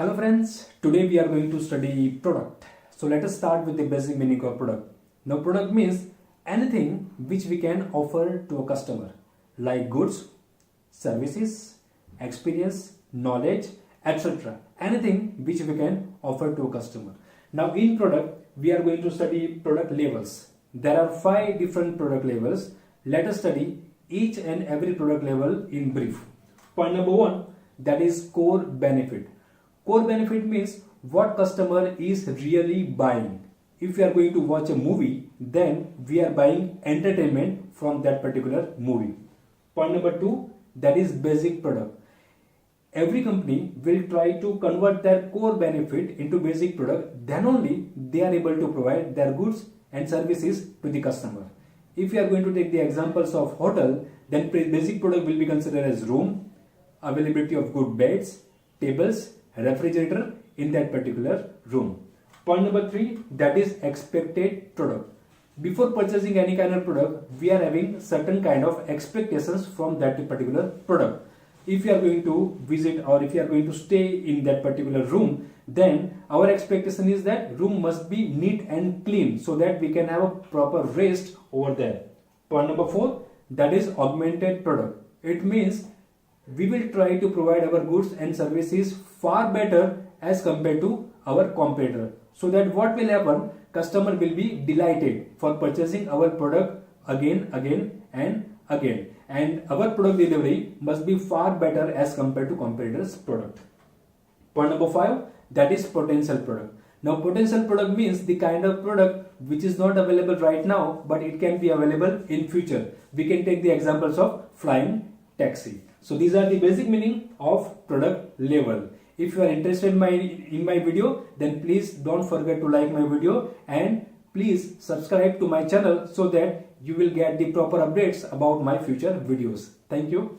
Hello friends, today we are going to study product. So let us start with the basic meaning of product. Now product means anything which we can offer to a customer like goods, services, experience, knowledge, etc. Anything which we can offer to a customer. Now in product we are going to study product labels. There are 5 different product labels. Let us study each and every product label in brief. Point number 1, that is core benefit. Core benefit means what customer is really buying. If we are going to watch a movie, then we are buying entertainment from that particular movie. Point number 2, that is basic product. Every company will try to convert their core benefit into basic product, then only they are able to provide their goods and services to the customer. If you are going to take the examples of hotel, then basic product will be considered as room, availability of good beds, tables, refrigerator in that particular room. Point number 3, that is expected product. Before purchasing any kind of product, we are having certain kind of expectations from that particular product. If you are going to visit or if you are going to stay in that particular room, then our expectation is that room must be neat and clean so that we can have a proper rest over there. Point number 4, that is augmented product. It means we will try to provide our goods and services far better as compared to our competitor, so that what will happen, customer will be delighted for purchasing our product again and again, and our product delivery must be far better as compared to competitors product. Point number 5, that is potential product. Now potential product means the kind of product which is not available right now but it can be available in future. We can take the examples of flying taxi. So these are the basic meaning of product label. If you are interested in my video, then please don't forget to like my video and please subscribe to my channel so that you will get the proper updates about my future videos. Thank you.